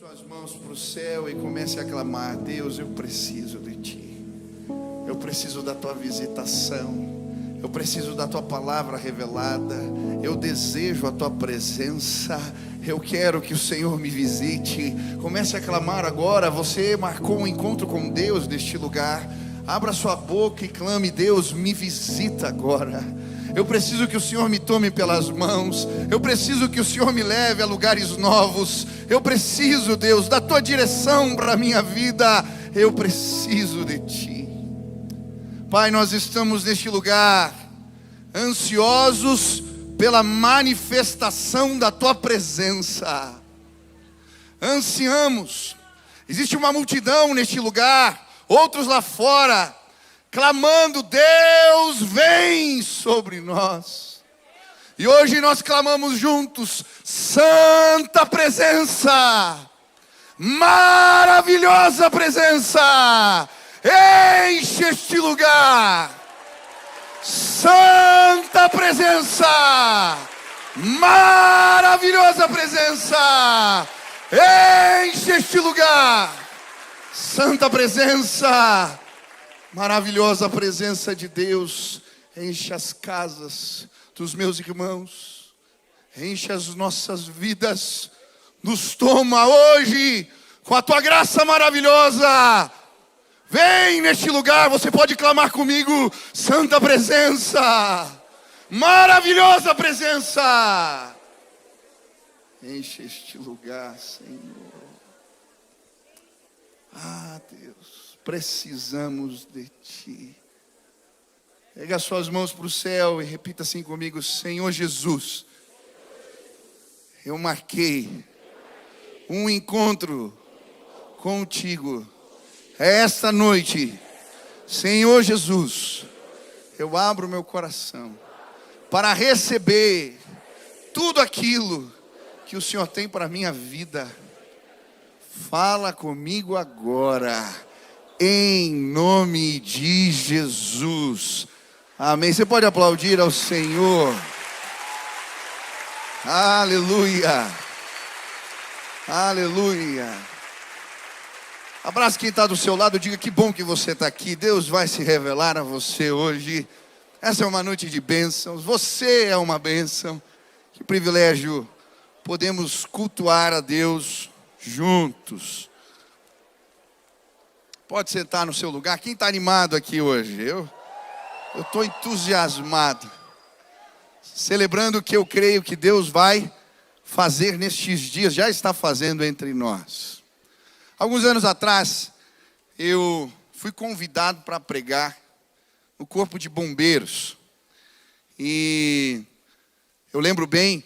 suas mãos para o céu e comece a clamar: Deus, eu preciso de Ti. Eu preciso da Tua visitação. Eu preciso da Tua palavra revelada. Eu desejo a Tua presença. Eu quero que o Senhor me visite. Comece a clamar agora. Você marcou um encontro com Deus neste lugar. Abra sua boca e clame: Deus, me visita agora. Eu preciso que o Senhor me tome pelas mãos. Eu preciso que o Senhor me leve a lugares novos. Eu preciso, Deus, da Tua direção para a minha vida. Eu preciso de Ti. Pai, nós estamos neste lugar ansiosos pela manifestação da Tua presença. Ansiamos. Existe uma multidão neste lugar, outros lá fora, clamando: Deus, vem sobre nós. E hoje nós clamamos juntos: Santa presença, maravilhosa presença, enche este lugar. Santa presença, maravilhosa presença, enche este lugar. Santa presença, maravilhosa presença de Deus, enche as casas dos meus irmãos, enche as nossas vidas, nos toma hoje com a Tua graça maravilhosa. Vem neste lugar, você pode clamar comigo: Santa presença, maravilhosa presença, enche este lugar, Senhor. Ah, Deus, precisamos de Ti. Pega as suas mãos para o céu e repita assim comigo: Senhor Jesus, eu marquei um encontro contigo esta noite. Senhor Jesus, eu abro meu coração para receber tudo aquilo que o Senhor tem para a minha vida. Fala comigo agora, em nome de Jesus. Amém. Você pode aplaudir ao Senhor. Aleluia. Aleluia. Abraça quem está do seu lado, diga: que bom que você está aqui. Deus vai se revelar a você hoje. Essa é uma noite de bênçãos. Você é uma bênção. Que privilégio podemos cultuar a Deus juntos. Pode sentar no seu lugar. Quem está animado aqui hoje? Eu estou entusiasmado, celebrando o que eu creio que Deus vai fazer nestes dias, já está fazendo entre nós. Alguns anos atrás, eu fui convidado para pregar no Corpo de Bombeiros. E eu lembro bem,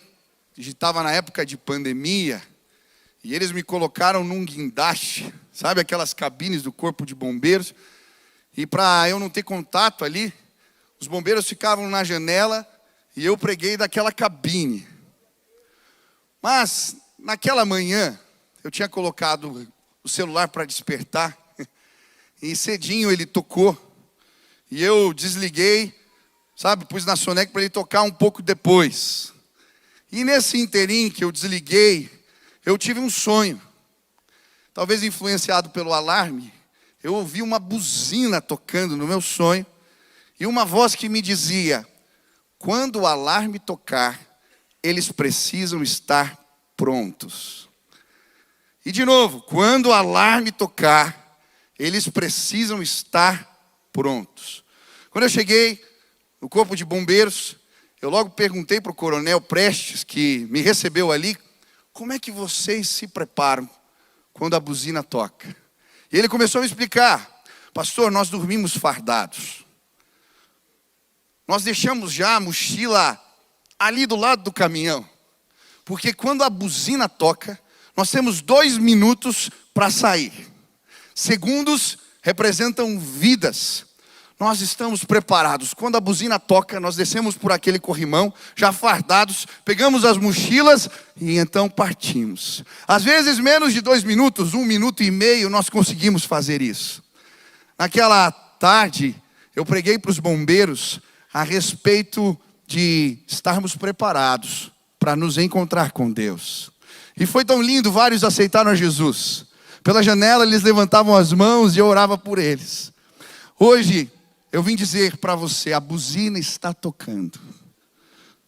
estava na época de pandemia, e eles me colocaram num guindaste, sabe aquelas cabines do Corpo de Bombeiros? E para eu não ter contato ali, os bombeiros ficavam na janela e eu preguei daquela cabine. Mas, naquela manhã, eu tinha colocado o celular para despertar, e cedinho ele tocou, e eu desliguei, sabe, pus na soneca para ele tocar um pouco depois. E nesse interim que eu desliguei, eu tive um sonho. Talvez influenciado pelo alarme, eu ouvi uma buzina tocando no meu sonho, e uma voz que me dizia: quando o alarme tocar, eles precisam estar prontos. E de novo, quando o alarme tocar, eles precisam estar prontos. Quando eu cheguei no Corpo de Bombeiros, eu logo perguntei para o coronel Prestes, que me recebeu ali: como é que vocês se preparam quando a buzina toca? E ele começou a me explicar: pastor, nós dormimos fardados. Nós deixamos já a mochila ali do lado do caminhão. Porque quando a buzina toca, nós temos 2 minutos para sair. Segundos representam vidas. Nós estamos preparados. Quando a buzina toca, nós descemos por aquele corrimão, já fardados, pegamos as mochilas e então partimos. Às vezes menos de 2 minutos, 1 minuto e meio, nós conseguimos fazer isso. Naquela tarde, eu preguei para os bombeiros a respeito de estarmos preparados para nos encontrar com Deus. E foi tão lindo, vários aceitaram a Jesus. Pela janela eles levantavam as mãos e eu orava por eles. Hoje eu vim dizer para você, a buzina está tocando.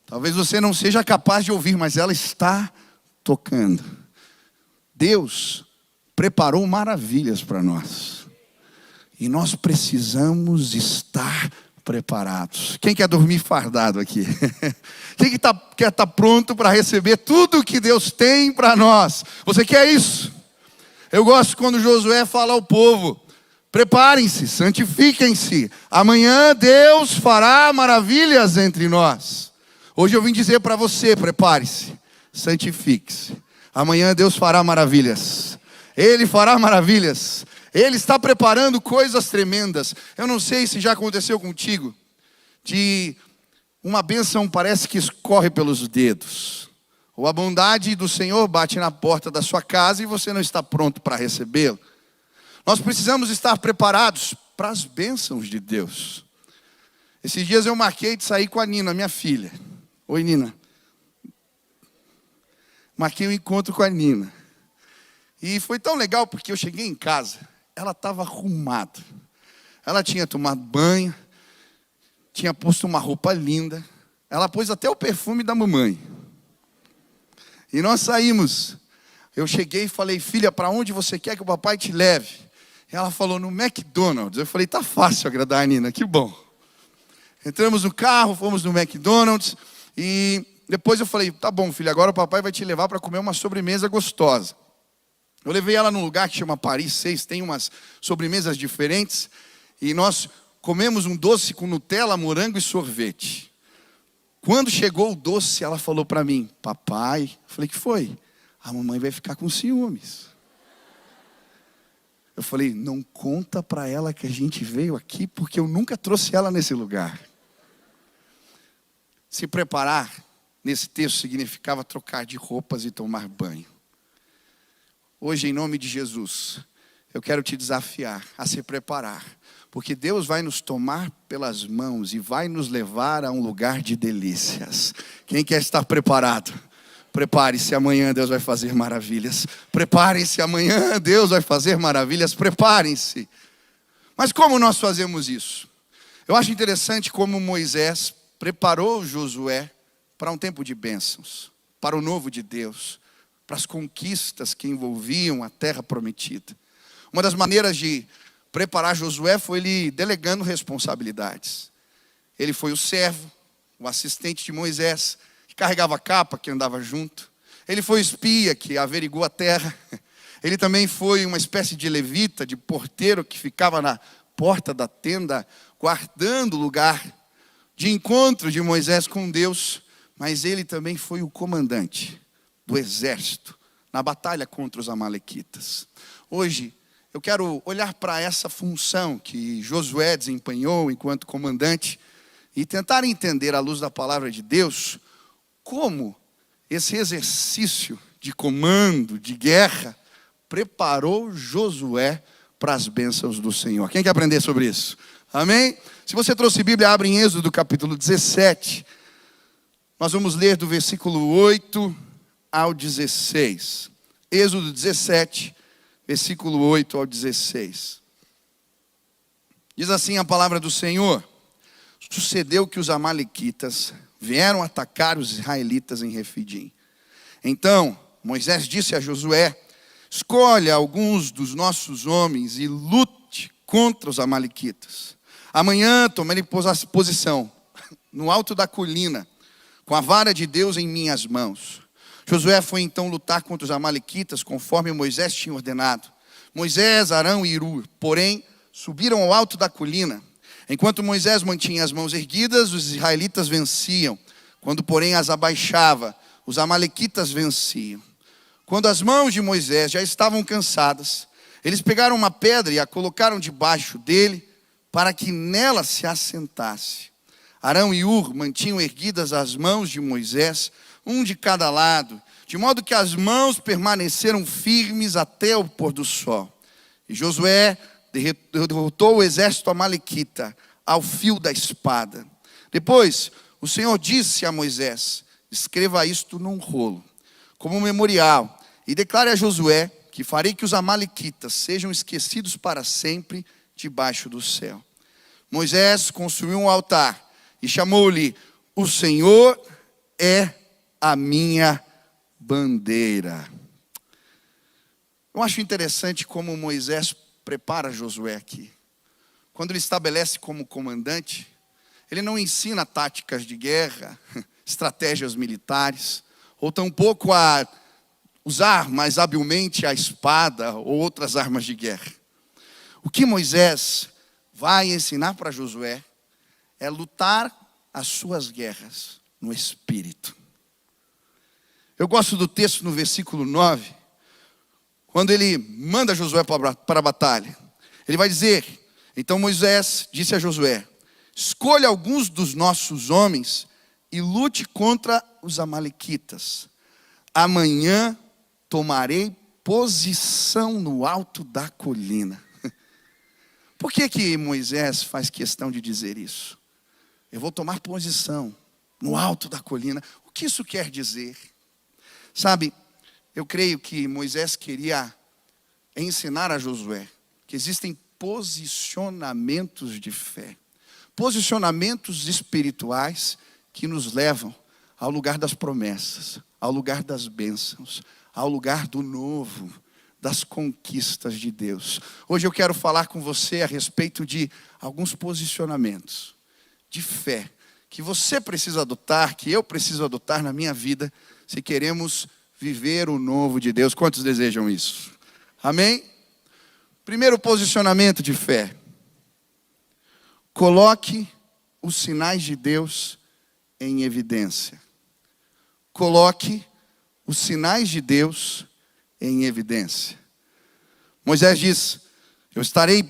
Talvez você não seja capaz de ouvir, mas ela está tocando. Deus preparou maravilhas para nós. E nós precisamos estar preparados. Quem quer dormir fardado aqui? Quem quer estar pronto para receber tudo que Deus tem para nós? Você quer isso? Eu gosto quando Josué fala ao povo: preparem-se, santifiquem-se. Amanhã Deus fará maravilhas entre nós. Hoje eu vim dizer para você: prepare-se, santifique-se. Amanhã Deus fará maravilhas. Ele fará maravilhas. Ele está preparando coisas tremendas. Eu não sei se já aconteceu contigo, de uma bênção parece que escorre pelos dedos, ou a bondade do Senhor bate na porta da sua casa e você não está pronto para recebê-lo. Nós precisamos estar preparados para as bênçãos de Deus. Esses dias eu marquei de sair com a Nina, minha filha. Oi, Nina. Marquei um encontro com a Nina. E foi tão legal porque eu cheguei em casa, ela estava arrumada. Ela tinha tomado banho, tinha posto uma roupa linda. Ela pôs até o perfume da mamãe. E nós saímos. Eu cheguei e falei: filha, para onde você quer que o papai te leve? E ela falou: no McDonald's. Eu falei: tá fácil agradar a Nina, que bom. Entramos no carro, fomos no McDonald's. E depois eu falei: tá bom, filha, agora o papai vai te levar para comer uma sobremesa gostosa. Eu levei ela num lugar que chama Paris 6, tem umas sobremesas diferentes. E nós comemos um doce com Nutella, morango e sorvete. Quando chegou o doce, ela falou para mim: papai, eu falei: que foi? A mamãe vai ficar com ciúmes. Eu falei: não conta para ela que a gente veio aqui, porque eu nunca trouxe ela nesse lugar. Se preparar, nesse texto, significava trocar de roupas e tomar banho. Hoje, em nome de Jesus, eu quero te desafiar a se preparar, porque Deus vai nos tomar pelas mãos e vai nos levar a um lugar de delícias. Quem quer estar preparado? Prepare-se, amanhã Deus vai fazer maravilhas. Preparem-se, amanhã Deus vai fazer maravilhas. Preparem-se. Mas como nós fazemos isso? Eu acho interessante como Moisés preparou Josué para um tempo de bênçãos, para o novo de Deus, para as conquistas que envolviam a terra prometida. Uma das maneiras de preparar Josué foi ele delegando responsabilidades. Ele foi o servo, o assistente de Moisés, que carregava a capa, que andava junto. Ele foi o espia, que averiguou a terra. Ele também foi uma espécie de levita, de porteiro, que ficava na porta da tenda, guardando o lugar de encontro de Moisés com Deus. Mas ele também foi o comandante do exército na batalha contra os amalequitas. Hoje eu quero olhar para essa função que Josué desempenhou enquanto comandante e tentar entender, à luz da palavra de Deus, como esse exercício de comando, de guerra, preparou Josué para as bênçãos do Senhor. Quem quer aprender sobre isso? Amém? Se você trouxe Bíblia, abre em Êxodo capítulo 17. Nós vamos ler do versículo 8 ao 16. Êxodo 17, versículo 8 ao 16. Diz assim a palavra do Senhor: sucedeu que os amalequitas vieram atacar os israelitas em Refidim. Então Moisés disse a Josué: escolha alguns dos nossos homens e lute contra os amalequitas. Amanhã tomarei posição no alto da colina, com a vara de Deus em minhas mãos. Josué foi então lutar contra os amalequitas, conforme Moisés tinha ordenado. Moisés, Arão e Hur, porém, subiram ao alto da colina. Enquanto Moisés mantinha as mãos erguidas, os israelitas venciam. Quando, porém, as abaixava, os amalequitas venciam. Quando as mãos de Moisés já estavam cansadas, eles pegaram uma pedra e a colocaram debaixo dele, para que nela se assentasse. Arão e Hur mantinham erguidas as mãos de Moisés, um de cada lado, de modo que as mãos permaneceram firmes até o pôr do sol. E Josué derrotou o exército amalequita ao fio da espada. Depois, o Senhor disse a Moisés: escreva isto num rolo, como um memorial, e declare a Josué que farei que os amalequitas sejam esquecidos para sempre debaixo do céu. Moisés construiu um altar e chamou-lhe: o Senhor é a minha bandeira. Eu acho interessante como Moisés prepara Josué aqui. Quando ele estabelece como comandante, ele não ensina táticas de guerra, estratégias militares, ou tampouco a usar mais habilmente a espada ou outras armas de guerra. O que Moisés vai ensinar para Josué é lutar as suas guerras no Espírito. Eu gosto do texto no versículo 9, quando ele manda Josué para a batalha. Ele vai dizer: então Moisés disse a Josué: escolha alguns dos nossos homens e lute contra os amalequitas. Amanhã tomarei posição no alto da colina. Por que Moisés faz questão de dizer isso? Eu vou tomar posição no alto da colina. O que isso quer dizer? Sabe, eu creio que Moisés queria ensinar a Josué que existem posicionamentos de fé, posicionamentos espirituais que nos levam ao lugar das promessas, ao lugar das bênçãos, ao lugar do novo, das conquistas de Deus. Hoje eu quero falar com você a respeito de alguns posicionamentos de fé que você precisa adotar, que eu preciso adotar na minha vida, se queremos viver o novo de Deus. Quantos desejam isso? Amém? Primeiro posicionamento de fé: coloque os sinais de Deus em evidência. Coloque os sinais de Deus em evidência. Moisés diz: eu estarei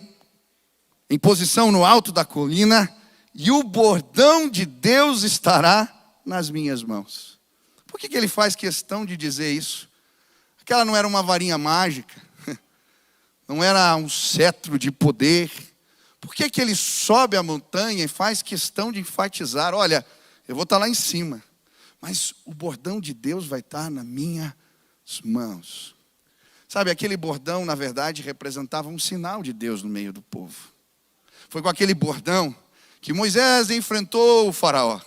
em posição no alto da colina e o bordão de Deus estará nas minhas mãos. Por que ele faz questão de dizer isso? Aquela não era uma varinha mágica, não era um cetro de poder. Por que ele sobe a montanha e faz questão de enfatizar: olha, eu vou estar lá em cima, mas o bordão de Deus vai estar nas minhas mãos. Sabe, aquele bordão, na verdade, representava um sinal de Deus no meio do povo. Foi com aquele bordão que Moisés enfrentou o faraó.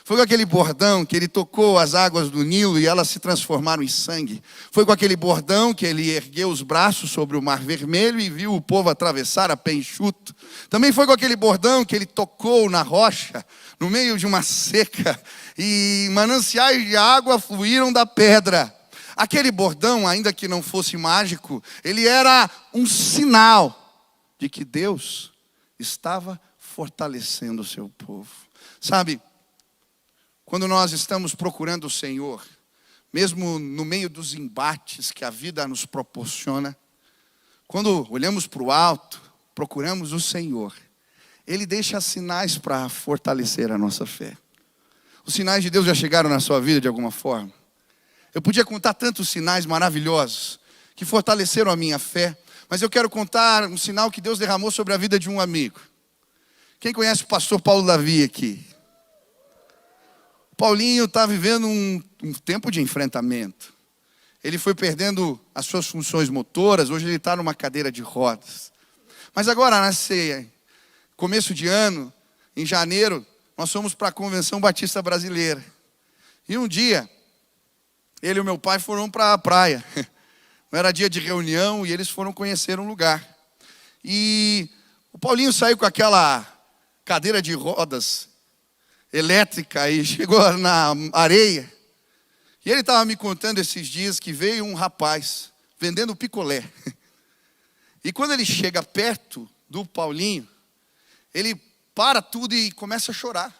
Foi com aquele bordão que ele tocou as águas do Nilo e elas se transformaram em sangue. Foi com aquele bordão que ele ergueu os braços sobre o Mar Vermelho e viu o povo atravessar a pé enxuto. Também foi com aquele bordão que ele tocou na rocha, no meio de uma seca, e mananciais de água fluíram da pedra. Aquele bordão, ainda que não fosse mágico, ele era um sinal de que Deus estava fortalecendo o seu povo. Sabe, quando nós estamos procurando o Senhor, mesmo no meio dos embates que a vida nos proporciona, quando olhamos para o alto, procuramos o Senhor, Ele deixa sinais para fortalecer a nossa fé. Os sinais de Deus já chegaram na sua vida de alguma forma? Eu podia contar tantos sinais maravilhosos que fortaleceram a minha fé, mas eu quero contar um sinal que Deus derramou sobre a vida de um amigo. Quem conhece o pastor Paulo Davi aqui? Paulinho está vivendo um tempo de enfrentamento. Ele foi perdendo as suas funções motoras, hoje ele está numa cadeira de rodas. Mas agora, nesse começo de ano, em janeiro, nós fomos para a Convenção Batista Brasileira. E um dia, ele e o meu pai foram para a praia. Não era dia de reunião e eles foram conhecer um lugar. E o Paulinho saiu com aquela cadeira de rodas elétrica e chegou na areia. E ele estava me contando esses dias que veio um rapaz vendendo picolé. E quando ele chega perto do Paulinho, ele para tudo e começa a chorar.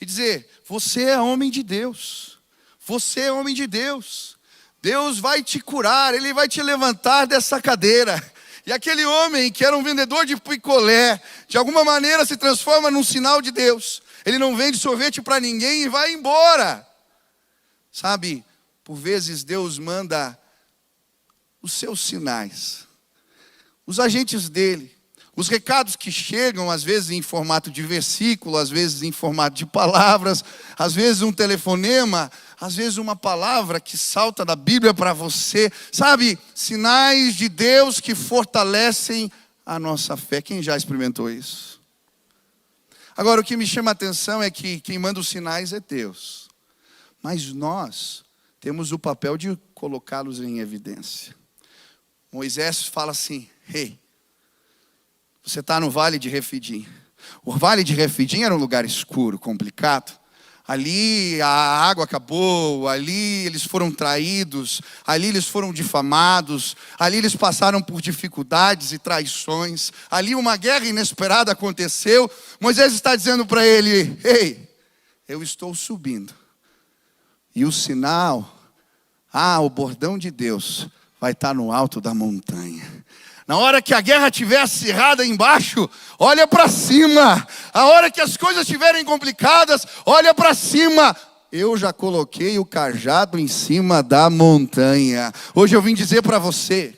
E dizer: você é homem de Deus. Você é homem de Deus. Deus vai te curar, Ele vai te levantar dessa cadeira. E aquele homem que era um vendedor de picolé, de alguma maneira se transforma num sinal de Deus. Ele não vende sorvete para ninguém e vai embora. Sabe, por vezes Deus manda os seus sinais, os agentes dele, Os recados que chegam, às vezes em formato de versículo, às vezes em formato de palavras, às vezes um telefonema, às vezes uma palavra que salta da Bíblia para você. Sabe, sinais de Deus que fortalecem a nossa fé. Quem já experimentou isso? Agora, o que me chama a atenção é que quem manda os sinais é Deus. Mas nós temos o papel de colocá-los em evidência. Moisés fala assim: Ei, você está no Vale de Refidim. O Vale de Refidim era um lugar escuro, complicado. Ali a água acabou, ali eles foram traídos, ali eles foram difamados, ali eles passaram por dificuldades e traições, ali uma guerra inesperada aconteceu. Moisés está dizendo para ele: Ei, eu estou subindo. E o sinal, o bordão de Deus vai estar no alto da montanha. Na hora que a guerra estiver acirrada embaixo, olha para cima. A hora que as coisas estiverem complicadas, olha para cima. Eu já coloquei o cajado em cima da montanha. Hoje eu vim dizer para você,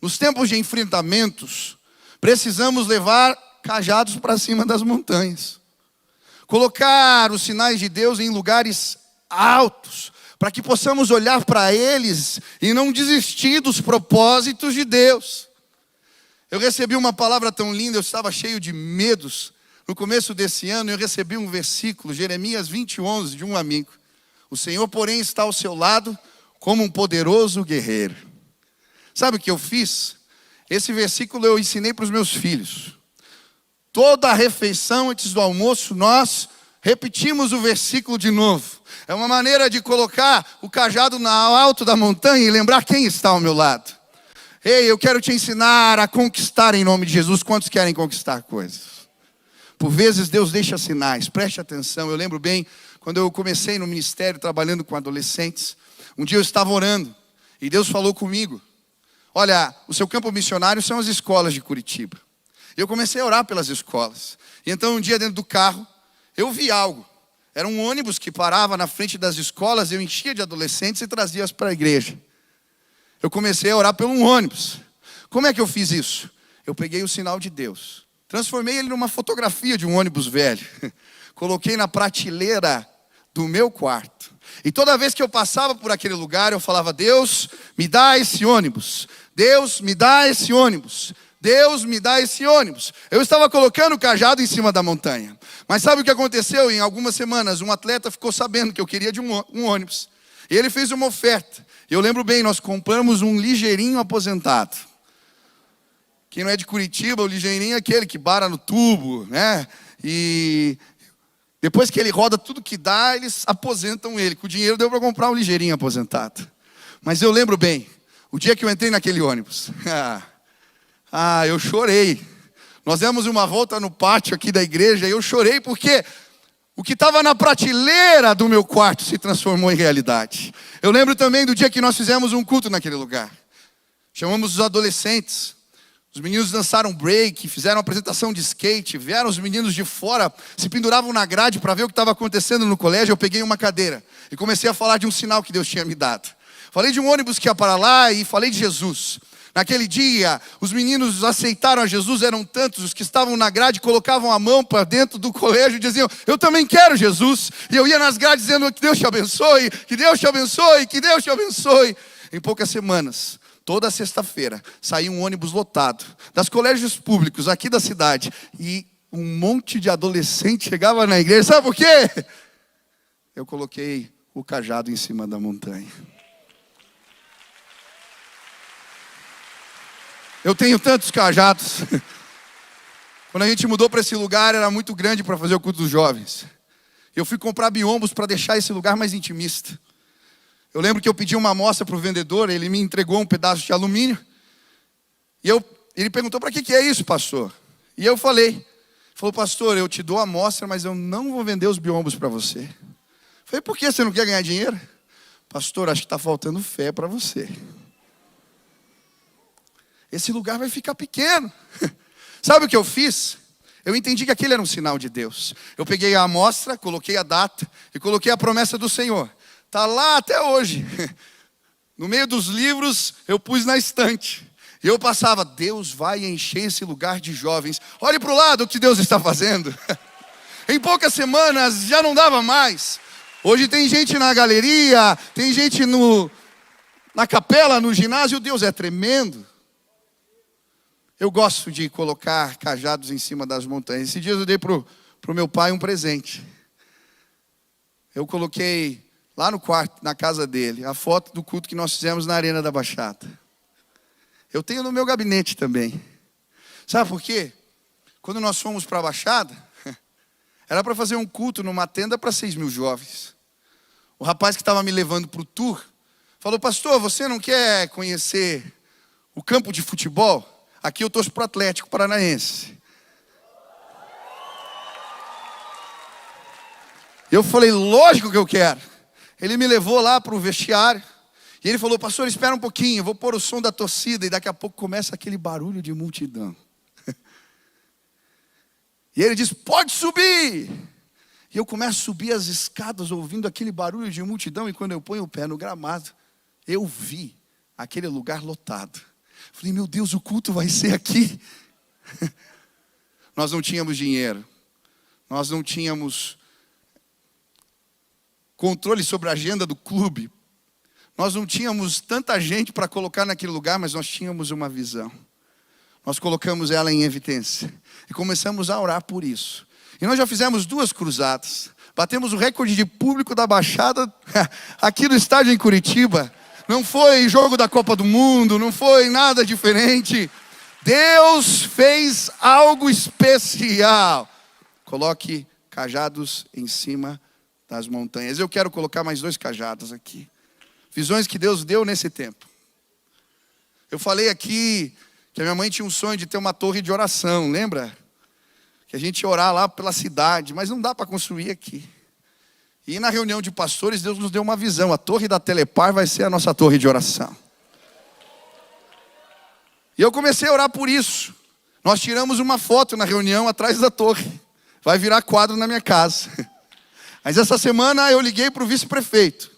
nos tempos de enfrentamentos, precisamos levar cajados para cima das montanhas. Colocar os sinais de Deus em lugares altos, para que possamos olhar para eles e não desistir dos propósitos de Deus. Eu recebi uma palavra tão linda, eu estava cheio de medos. No começo desse ano eu recebi um versículo, Jeremias 20:11, de um amigo. O Senhor, porém, está ao seu lado como um poderoso guerreiro. Sabe o que eu fiz? Esse versículo eu ensinei para os meus filhos. Toda a refeição antes do almoço nós repetimos o versículo de novo. É uma maneira de colocar o cajado no alto da montanha e lembrar quem está ao meu lado. Ei, eu quero te ensinar a conquistar em nome de Jesus. Quantos querem conquistar coisas? Por vezes Deus deixa sinais, preste atenção. Eu lembro bem, quando eu comecei no ministério trabalhando com adolescentes, um dia eu estava orando e Deus falou comigo: Olha, o seu campo missionário são as escolas de Curitiba. E eu comecei a orar pelas escolas. E então um dia dentro do carro, eu vi algo. Era um ônibus que parava na frente das escolas, eu enchia de adolescentes e trazia-as para a igreja. Eu comecei a orar por um ônibus. Como é que eu fiz isso? Eu peguei o sinal de Deus, transformei ele numa fotografia de um ônibus velho, coloquei na prateleira do meu quarto. E toda vez que eu passava por aquele lugar, eu falava: Deus, me dá esse ônibus. Deus, me dá esse ônibus. Deus, me dá esse ônibus. Eu estava colocando o cajado em cima da montanha. Mas sabe o que aconteceu? Em algumas semanas, um atleta ficou sabendo que eu queria de um ônibus. E ele fez uma oferta. E eu lembro bem, nós compramos um ligeirinho aposentado. Quem não é de Curitiba, o ligeirinho é aquele que bara no tubo, né? E depois que ele roda tudo que dá, eles aposentam ele. Com o dinheiro deu para comprar um ligeirinho aposentado. Mas eu lembro bem, o dia que eu entrei naquele ônibus, eu chorei. Nós demos uma volta no pátio aqui da igreja e eu chorei porque o que estava na prateleira do meu quarto se transformou em realidade. Eu lembro também do dia que nós fizemos um culto naquele lugar. Chamamos os adolescentes. Os meninos dançaram break, fizeram apresentação de skate, vieram os meninos de fora, se penduravam na grade para ver o que estava acontecendo no colégio. Eu peguei uma cadeira e comecei a falar de um sinal que Deus tinha me dado. Falei de um ônibus que ia para lá e falei de Jesus. Naquele dia, os meninos aceitaram a Jesus, eram tantos, os que estavam na grade colocavam a mão para dentro do colégio e diziam: eu também quero Jesus. E eu ia nas grades dizendo: que Deus te abençoe, que Deus te abençoe, que Deus te abençoe. Em poucas semanas, toda sexta-feira, saía um ônibus lotado, das colégios públicos aqui da cidade, e um monte de adolescente chegava na igreja. Sabe por quê? Eu coloquei o cajado em cima da montanha. Eu tenho tantos cajados. Quando a gente mudou para esse lugar, era muito grande para fazer o culto dos jovens. Eu fui comprar biombos para deixar esse lugar mais intimista. Eu lembro que eu pedi uma amostra para o vendedor, ele me entregou um pedaço de alumínio. E ele perguntou: para que é isso, pastor? E eu falei. Ele falou: pastor, eu te dou a amostra, mas eu não vou vender os biombos para você. Eu falei: por que você não quer ganhar dinheiro? Pastor, acho que está faltando fé para você. Esse lugar vai ficar pequeno. Sabe o que eu fiz? Eu entendi que aquele era um sinal de Deus. Eu peguei a amostra, coloquei a data e coloquei a promessa do Senhor. Está lá até hoje. No meio dos livros, eu pus na estante. E eu passava, Deus vai encher esse lugar de jovens. Olhe para o lado o que Deus está fazendo. Em poucas semanas já não dava mais. Hoje tem gente na galeria, tem gente na capela, no ginásio. Deus é tremendo. Eu gosto de colocar cajados em cima das montanhas. Esses dias eu dei para o meu pai um presente. Eu coloquei lá no quarto, na casa dele, a foto do culto que nós fizemos na Arena da Baixada. Eu tenho no meu gabinete também. Sabe por quê? Quando nós fomos para a Baixada, era para fazer um culto numa tenda para 6.000 jovens. O rapaz que estava me levando para o tour falou, pastor, você não quer conhecer o campo de futebol? Aqui eu torço para o Atlético Paranaense. Eu falei, lógico que eu quero. Ele me levou lá para o vestiário. E ele falou, pastor, espera um pouquinho, eu vou pôr o som da torcida. E daqui a pouco começa aquele barulho de multidão. E ele diz, pode subir. E eu começo a subir as escadas ouvindo aquele barulho de multidão. E quando eu ponho o pé no gramado, eu vi aquele lugar lotado. Falei, meu Deus, o culto vai ser aqui. Nós não tínhamos dinheiro. Nós não tínhamos controle sobre a agenda do clube. Nós não tínhamos tanta gente para colocar naquele lugar, mas nós tínhamos uma visão. Nós colocamos ela em evidência. E começamos a orar por isso. E nós já fizemos 2 cruzadas. Batemos o recorde de público da Baixada aqui no estádio em Curitiba. Não foi jogo da Copa do Mundo, não foi nada diferente. Deus fez algo especial. Coloque cajados em cima das montanhas. Eu quero colocar mais 2 cajados aqui. Visões que Deus deu nesse tempo. Eu falei aqui que a minha mãe tinha um sonho de ter uma torre de oração, lembra? Que a gente ia orar lá pela cidade, mas não dá para construir aqui. E na reunião de pastores, Deus nos deu uma visão. A torre da Telepar vai ser a nossa torre de oração. E eu comecei a orar por isso. Nós tiramos uma foto na reunião atrás da torre. Vai virar quadro na minha casa. Mas essa semana eu liguei para o vice-prefeito.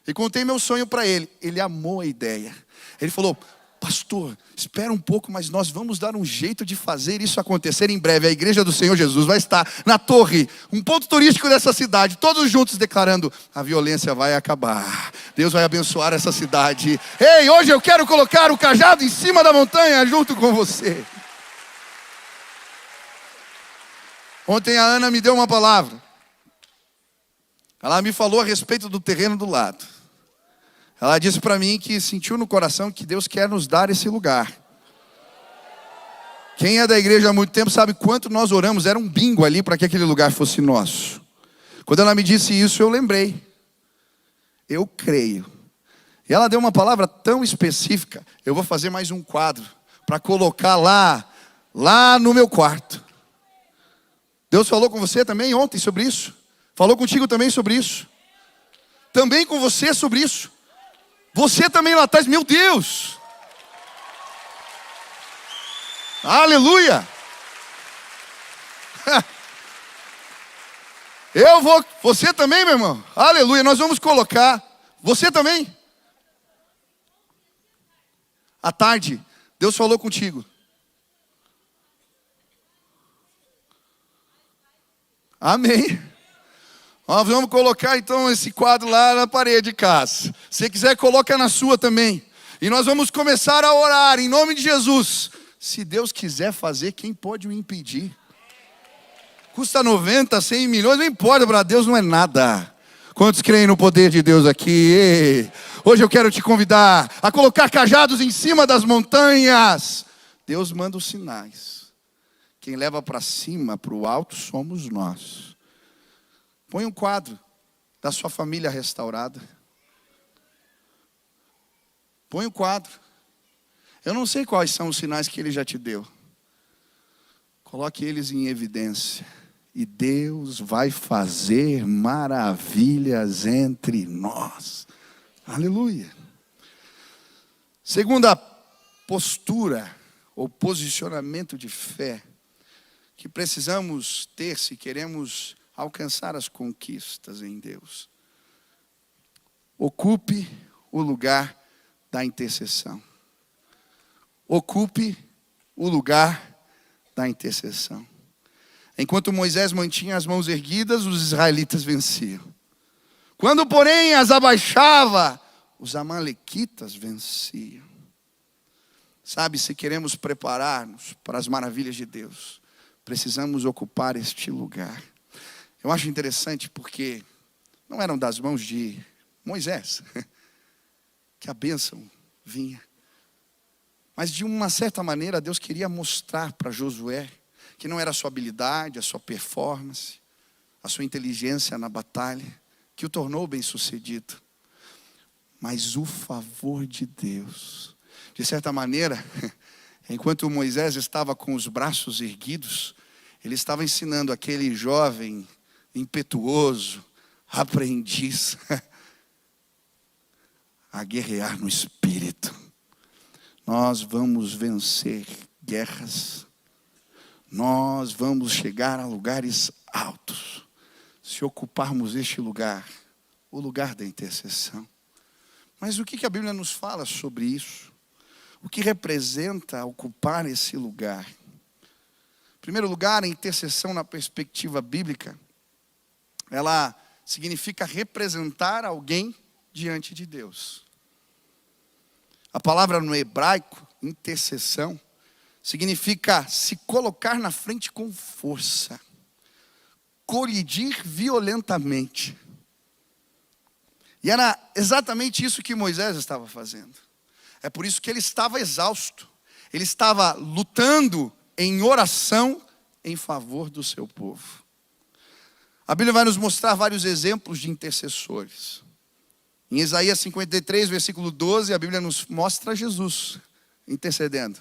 E contei meu sonho para ele. Ele amou a ideia. Ele falou, pastor, espera um pouco, mas nós vamos dar um jeito de fazer isso acontecer em breve. A igreja do Senhor Jesus vai estar na torre, um ponto turístico dessa cidade, todos juntos declarando, a violência vai acabar. Deus vai abençoar essa cidade. Ei, hoje eu quero colocar o cajado em cima da montanha junto com você. Ontem a Ana me deu uma palavra. Ela me falou a respeito do terreno do lado. Ela disse para mim que sentiu no coração que Deus quer nos dar esse lugar. Quem é da igreja há muito tempo sabe quanto nós oramos. Era um bingo ali para que aquele lugar fosse nosso. Quando ela me disse isso, eu lembrei. Eu creio. E ela deu uma palavra tão específica. Eu vou fazer mais um quadro para colocar lá no meu quarto. Deus falou com você também ontem sobre isso? Falou contigo também sobre isso? Também com você sobre isso? Você também lá atrás, meu Deus! Aleluia! Eu vou, você também, meu irmão? Aleluia, nós vamos colocar, você também? À tarde, Deus falou contigo. Amém. Nós vamos colocar então esse quadro lá na parede de casa. Se quiser, coloca na sua também. E nós vamos começar a orar em nome de Jesus. Se Deus quiser fazer, quem pode o impedir? Custa 90, 100 milhões, não importa, para Deus não é nada. Quantos creem no poder de Deus aqui? Ei, hoje eu quero te convidar a colocar cajados em cima das montanhas. Deus manda os sinais. Quem leva para cima, para o alto, somos nós. Põe um quadro da sua família restaurada. Põe um quadro. Eu não sei quais são os sinais que Ele já te deu. Coloque eles em evidência. E Deus vai fazer maravilhas entre nós. Aleluia. Segunda postura ou posicionamento de fé que precisamos ter se queremos alcançar as conquistas em Deus. Ocupe o lugar da intercessão. ocupe o lugar da intercessão. Enquanto Moisés mantinha as mãos erguidas, os israelitas venciam. Quando, porém, as abaixava, os amalequitas venciam. Sabe, se queremos preparar-nos para as maravilhas de Deus, precisamos ocupar este lugar. Eu acho interessante porque não eram das mãos de Moisés que a bênção vinha. Mas de uma certa maneira Deus queria mostrar para Josué que não era a sua habilidade, a sua performance, a sua inteligência na batalha que o tornou bem-sucedido, mas o favor de Deus. De certa maneira, enquanto Moisés estava com os braços erguidos, ele estava ensinando aquele jovem impetuoso, aprendiz, a guerrear no espírito. Nós vamos vencer guerras. Nós vamos chegar a lugares altos, se ocuparmos este lugar, o lugar da intercessão. Mas o que a Bíblia nos fala sobre isso? O que representa ocupar esse lugar? Em primeiro lugar, a intercessão na perspectiva bíblica, ela significa representar alguém diante de Deus. A palavra no hebraico, intercessão, significa se colocar na frente com força, colidir violentamente. E era exatamente isso que Moisés estava fazendo. É por isso que ele estava exausto. Ele estava lutando em oração em favor do seu povo. A Bíblia vai nos mostrar vários exemplos de intercessores. Em Isaías 53, versículo 12, a Bíblia nos mostra Jesus intercedendo.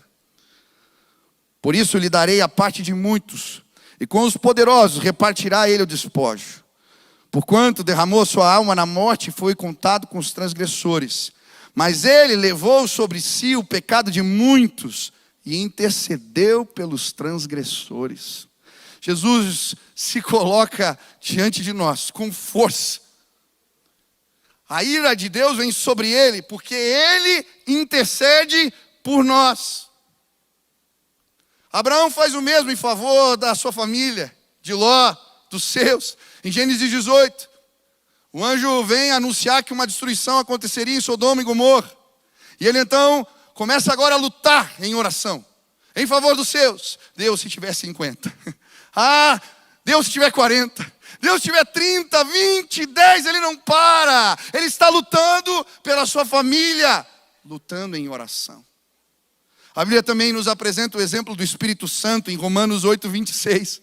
Por isso lhe darei a parte de muitos, e com os poderosos repartirá ele o despojo. Porquanto derramou sua alma na morte e foi contado com os transgressores. Mas ele levou sobre si o pecado de muitos e intercedeu pelos transgressores. Jesus se coloca diante de nós com força. A ira de Deus vem sobre ele, porque ele intercede por nós. Abraão faz o mesmo em favor da sua família, de Ló, dos seus. Em Gênesis 18, o anjo vem anunciar que uma destruição aconteceria em Sodoma e Gomorra. E ele então começa agora a lutar em oração, em favor dos seus. Deus, se tiver 50. Ah, Deus, se tiver 40. Deus, se tiver 30, 20, 10, ele não para. Ele está lutando pela sua família, lutando em oração. A Bíblia também nos apresenta o exemplo do Espírito Santo em Romanos 8, 26.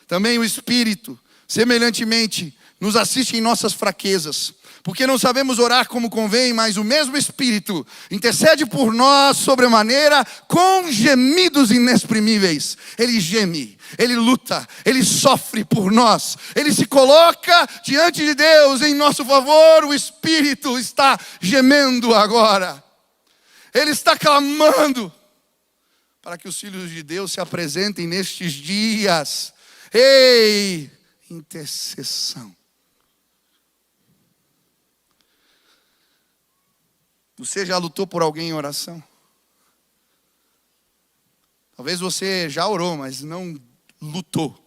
Também o Espírito, semelhantemente, nos assiste em nossas fraquezas, porque não sabemos orar como convém, mas o mesmo Espírito intercede por nós sobremaneira com gemidos inexprimíveis. Ele geme, ele luta, ele sofre por nós, ele se coloca diante de Deus em nosso favor. O Espírito está gemendo agora. Ele está clamando para que os filhos de Deus se apresentem nestes dias. Ei, intercessão. Você já lutou por alguém em oração? Talvez você já orou, mas não lutou.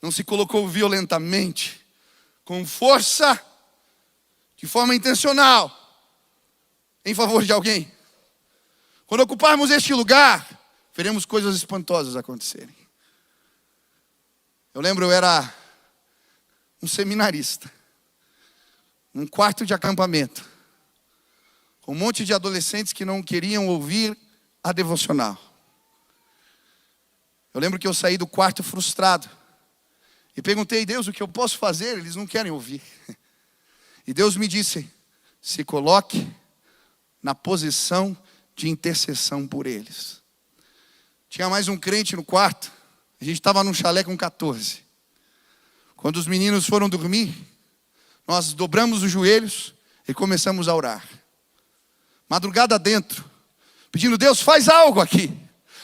Não se colocou violentamente, com força, de forma intencional, em favor de alguém. Quando ocuparmos este lugar, veremos coisas espantosas acontecerem. Eu lembro, eu era um seminarista, num quarto de acampamento, com um monte de adolescentes que não queriam ouvir a devocional. Eu lembro que eu saí do quarto frustrado e perguntei: Deus, o que eu posso fazer? Eles não querem ouvir. E Deus me disse: se coloque na posição de intercessão por eles. Tinha mais um crente no quarto. A gente estava num chalé com 14. Quando os meninos foram dormir, nós dobramos os joelhos e começamos a orar. Madrugada dentro, pedindo: Deus, faz algo aqui.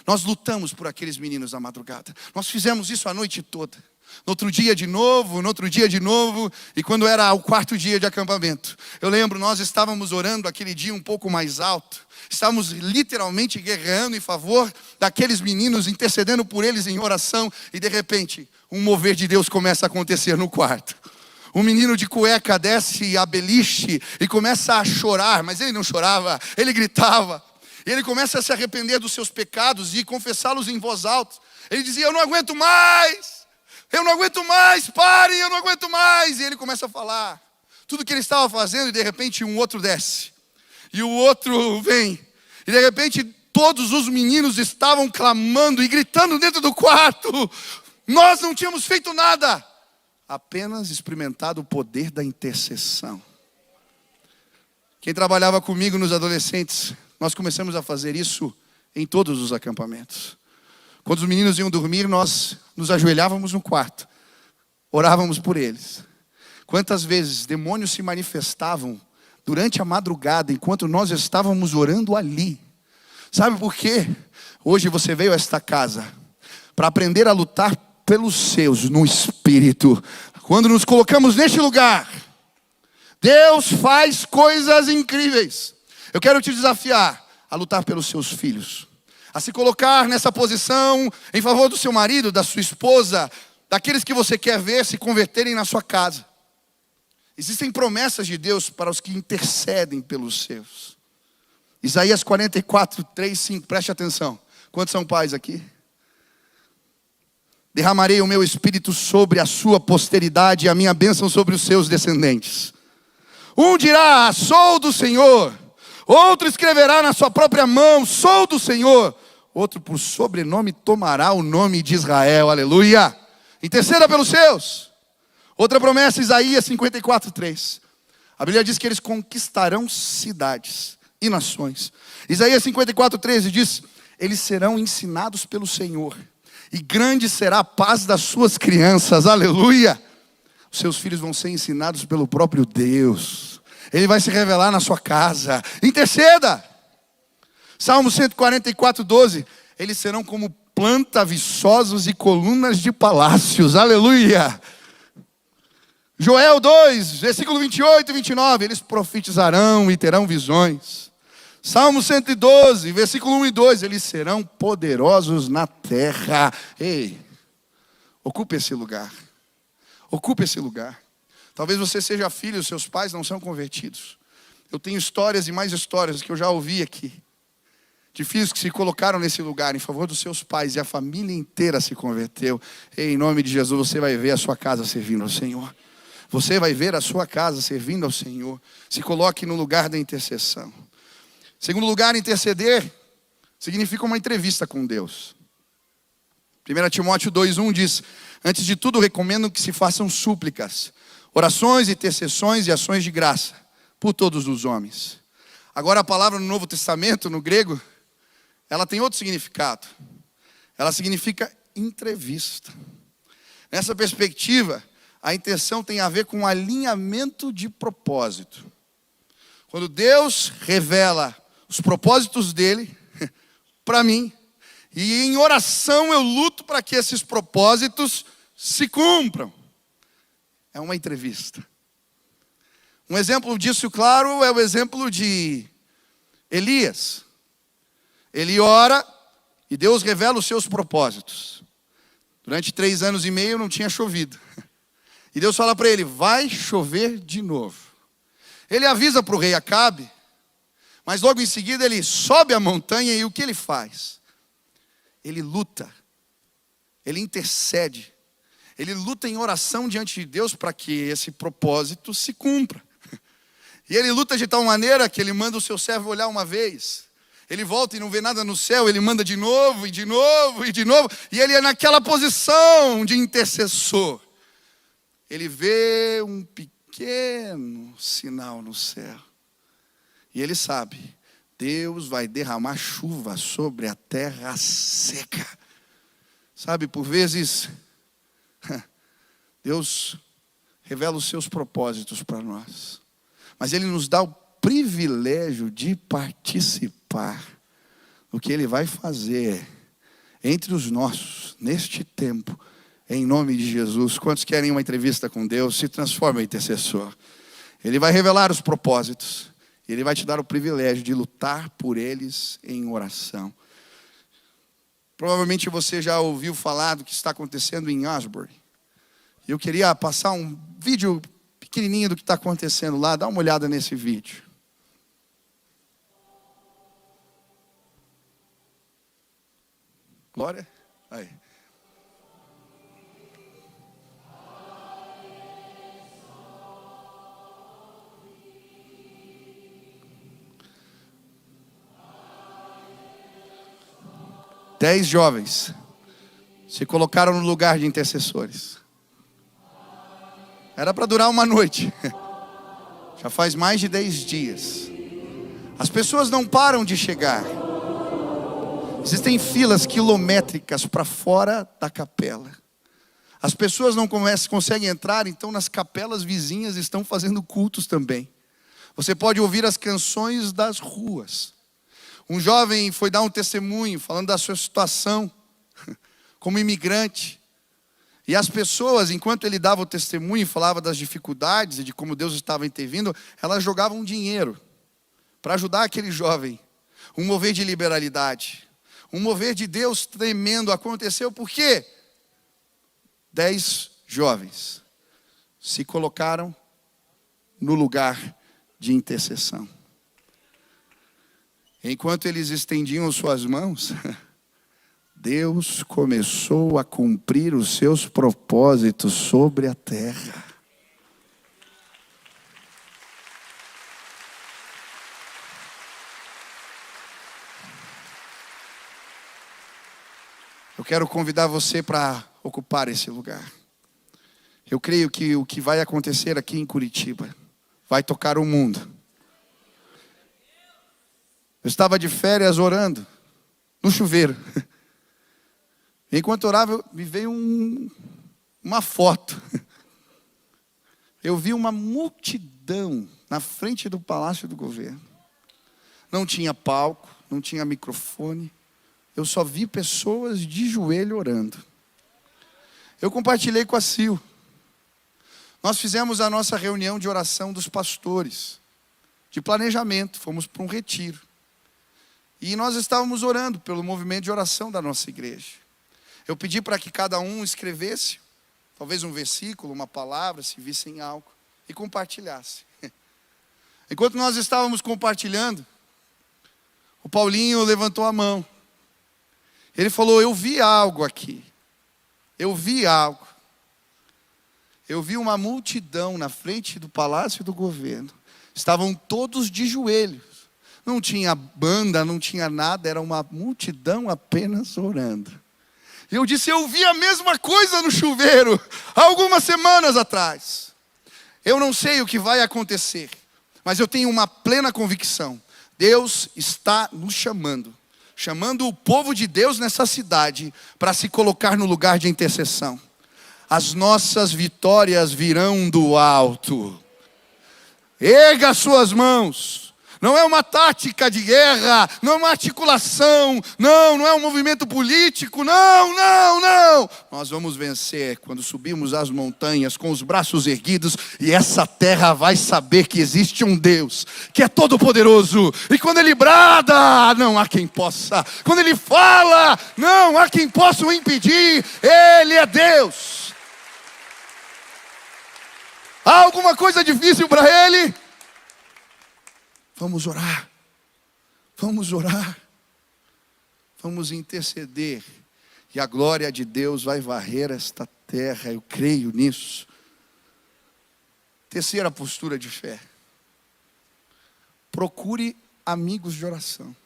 Nós lutamos por aqueles meninos na madrugada. Nós fizemos isso a noite toda. No outro dia de novo, no outro dia de novo. E quando era o quarto dia de acampamento, eu lembro, nós estávamos orando aquele dia um pouco mais alto. Estávamos literalmente guerreando em favor daqueles meninos, intercedendo por eles em oração. E de repente, um mover de Deus começa a acontecer no quarto. Um menino de cueca desce a beliche e começa a chorar. Mas ele não chorava, ele gritava. E ele começa a se arrepender dos seus pecados e confessá-los em voz alta. Ele dizia: eu não aguento mais, parem, eu não aguento mais. E ele começa a falar tudo que ele estava fazendo, e de repente um outro desce. E o outro vem. E de repente todos os meninos estavam clamando e gritando dentro do quarto. Nós não tínhamos feito nada, apenas experimentado o poder da intercessão. Quem trabalhava comigo nos adolescentes, nós começamos a fazer isso em todos os acampamentos. Quando os meninos iam dormir, nós nos ajoelhávamos no quarto, orávamos por eles. Quantas vezes demônios se manifestavam durante a madrugada, enquanto nós estávamos orando ali. Sabe por quê? Hoje você veio a esta casa para aprender a lutar pelos seus no Espírito. Quando nos colocamos neste lugar, Deus faz coisas incríveis. Eu quero te desafiar a lutar pelos seus filhos, a se colocar nessa posição em favor do seu marido, da sua esposa, daqueles que você quer ver se converterem na sua casa. Existem promessas de Deus para os que intercedem pelos seus. Isaías 44, 3, 5, preste atenção. Quantos são pais aqui? Derramarei o meu espírito sobre a sua posteridade e a minha bênção sobre os seus descendentes. Um dirá: sou do Senhor. Outro escreverá na sua própria mão: sou do Senhor. Outro por sobrenome tomará o nome de Israel. Aleluia. Interceda pelos seus. Outra promessa, Isaías 54, 3. A Bíblia diz que eles conquistarão cidades e nações. Isaías 54, 13 diz: eles serão ensinados pelo Senhor, e grande será a paz das suas crianças. Aleluia. Os seus filhos vão ser ensinados pelo próprio Deus. Ele vai se revelar na sua casa. Interceda. Salmo 144, 12. Eles serão como planta viçosos e colunas de palácios. Aleluia. Joel 2, versículo 28 e 29. Eles profetizarão e terão visões. Salmo 112, versículo 1 e 2. Eles serão poderosos na terra. Ei, ocupe esse lugar. Ocupe esse lugar. Talvez você seja filho, os seus pais não são convertidos. Eu tenho histórias e mais histórias que eu já ouvi aqui, de filhos que se colocaram nesse lugar em favor dos seus pais, e a família inteira se converteu. Ei, em nome de Jesus, você vai ver a sua casa servindo ao Senhor. Você vai ver a sua casa servindo ao Senhor. Se coloque no lugar da intercessão. Segundo lugar, interceder significa uma entrevista com Deus. 1 Timóteo 2,1 diz: antes de tudo recomendo que se façam súplicas, orações, intercessões e ações de graça por todos os homens. Agora a palavra no Novo Testamento, no grego, ela tem outro significado. Ela significa entrevista. Nessa perspectiva, a intenção tem a ver com alinhamento de propósito. Quando Deus revela os propósitos dele para mim, e em oração eu luto para que esses propósitos se cumpram. É uma entrevista. Um exemplo disso, claro, é o exemplo de Elias. Ele ora e Deus revela os seus propósitos. Durante 3 anos e meio não tinha chovido. E Deus fala para ele: vai chover de novo. Ele avisa para o rei Acabe, mas logo em seguida ele sobe a montanha, e o que ele faz? Ele luta, ele intercede, ele luta em oração diante de Deus para que esse propósito se cumpra. E ele luta de tal maneira que ele manda o seu servo olhar uma vez. Ele volta e não vê nada no céu, ele manda de novo, e de novo, e de novo. E ele é naquela posição de intercessor. Ele vê um pequeno sinal no céu. E ele sabe: Deus vai derramar chuva sobre a terra seca. Sabe, por vezes, Deus revela os seus propósitos para nós. Mas Ele nos dá o privilégio de participar do que Ele vai fazer entre os nossos, neste tempo, Em nome de Jesus. Quantos querem uma entrevista com Deus? Se transforma em intercessor. Ele vai revelar os propósitos. Ele vai te dar o privilégio de lutar por eles em oração. Provavelmente você já ouviu falar do que está acontecendo em Asbury. Eu queria passar um vídeo pequenininho do que está acontecendo lá. Dá uma olhada nesse vídeo. Glória. Aí. Dez jovens se colocaram no lugar de intercessores. Era para durar uma noite. Já faz mais de 10 dias. As pessoas não param de chegar. Existem filas quilométricas para fora da capela. As pessoas não conseguem entrar, então nas capelas vizinhas estão fazendo cultos também. Você pode ouvir as canções das ruas. Um jovem foi dar um testemunho falando da sua situação como imigrante. E as pessoas, enquanto ele dava o testemunho e falava das dificuldades e de como Deus estava intervindo, elas jogavam dinheiro para ajudar aquele jovem. Um mover de liberalidade. Um mover de Deus tremendo aconteceu. Por quê? 10 jovens se colocaram no lugar de intercessão. Enquanto eles estendiam suas mãos, Deus começou a cumprir os seus propósitos sobre a terra. Eu quero convidar você para ocupar esse lugar. Eu creio que o que vai acontecer aqui em Curitiba vai tocar o mundo. Eu estava de férias orando, no chuveiro. Enquanto orava, me veio uma foto. Eu vi uma multidão na frente do Palácio do Governo. Não tinha palco, não tinha microfone. Eu só vi pessoas de joelho orando. Eu compartilhei com a Sil. Nós fizemos a nossa reunião de oração dos pastores, de planejamento, fomos para um retiro. E nós estávamos orando pelo movimento de oração da nossa igreja. Eu pedi para que cada um escrevesse, talvez um versículo, uma palavra, se vissem algo, e compartilhasse. Enquanto nós estávamos compartilhando, o Paulinho levantou a mão. Ele falou: eu vi algo aqui. Eu vi algo. Eu vi uma multidão na frente do Palácio do Governo. Estavam todos de joelhos. Não tinha banda, não tinha nada. Era uma multidão apenas orando. E eu disse: eu vi a mesma coisa no chuveiro, há algumas semanas atrás. Eu não sei o que vai acontecer, mas eu tenho uma plena convicção. Deus está nos chamando o povo de Deus nessa cidade para se colocar no lugar de intercessão. As nossas vitórias virão do alto. Erga suas mãos. Não é uma tática de guerra, não é uma articulação, não é um movimento político, não. Nós vamos vencer quando subirmos as montanhas com os braços erguidos e essa terra vai saber que existe um Deus que é todo poderoso. E quando Ele brada, não há quem possa. Quando Ele fala, não há quem possa o impedir. Ele é Deus. Há alguma coisa difícil para Ele? Vamos orar, vamos interceder, e a glória de Deus vai varrer esta terra, eu creio nisso. Terceira postura de fé: procure amigos de oração.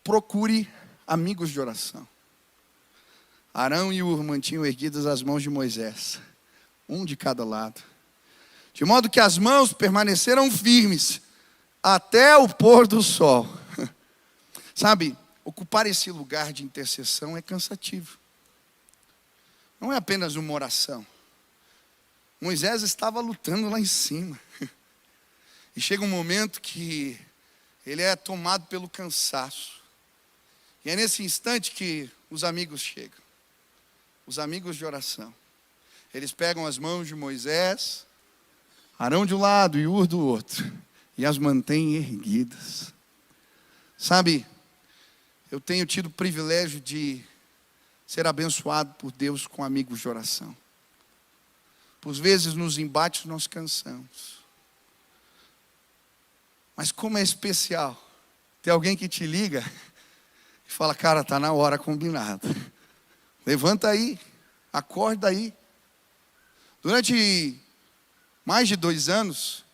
Procure amigos de oração. Arão e Hur mantinham erguidas as mãos de Moisés, um de cada lado, de modo que as mãos permaneceram firmes até o pôr do sol. Sabe, ocupar esse lugar de intercessão é cansativo. Não é apenas uma oração. Moisés estava lutando lá em cima. E chega um momento que ele é tomado pelo cansaço. E é nesse instante que os amigos chegam. os amigos de oração. Eles pegam as mãos de Moisés, Arão de um lado e Ur do outro, e as mantêm erguidas. Sabe, eu tenho tido o privilégio de ser abençoado por Deus com amigos de oração. Por vezes nos embates nós cansamos. Mas como é especial ter alguém que te liga e fala, cara, está na hora combinada. Levanta aí, acorda aí. Durante mais de 2 anos,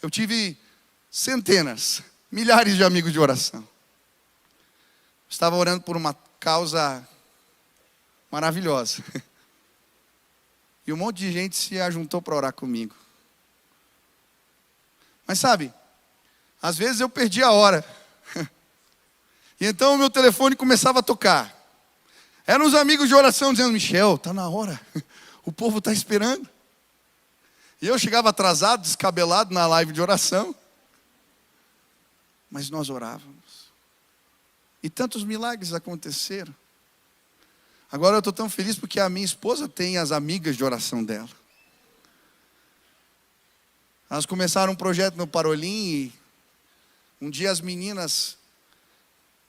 eu tive centenas, milhares de amigos de oração. Estava orando por uma causa maravilhosa. E um monte de gente se ajuntou para orar comigo. Mas sabe, às vezes eu perdi a hora. E então o meu telefone começava a tocar. Eram os amigos de oração dizendo, Michel, está na hora. O povo está esperando. E eu chegava atrasado, descabelado na live de oração. Mas nós orávamos. E tantos milagres aconteceram. Agora eu estou tão feliz porque a minha esposa tem as amigas de oração dela. Elas começaram um projeto no Parolim e um dia as meninas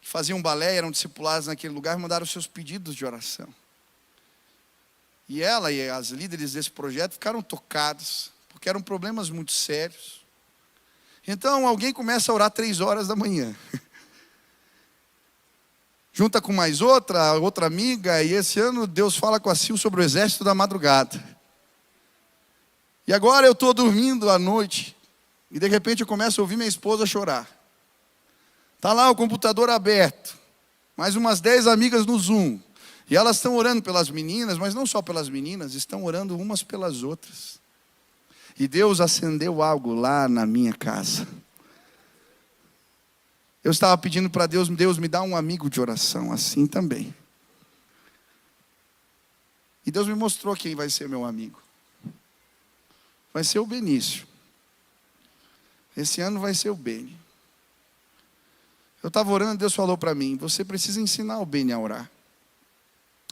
que faziam balé, eram discipuladas naquele lugar, mandaram seus pedidos de oração. E ela e as líderes desse projeto ficaram tocados, porque eram problemas muito sérios. Então alguém começa a orar 3 horas da manhã. Junta com mais outra amiga, e esse ano Deus fala com a Sil sobre o exército da madrugada. E agora eu estou dormindo à noite, e de repente eu começo a ouvir minha esposa chorar. Está lá o computador aberto, mais umas 10 amigas no Zoom. E elas estão orando pelas meninas, mas não só pelas meninas, estão orando umas pelas outras. E Deus acendeu algo lá na minha casa. Eu estava pedindo para Deus, Deus me dá um amigo de oração assim também. E Deus me mostrou quem vai ser meu amigo. Vai ser o Benício. Esse ano vai ser o Beni. Eu estava orando, Deus falou para mim, você precisa ensinar o Beni a orar.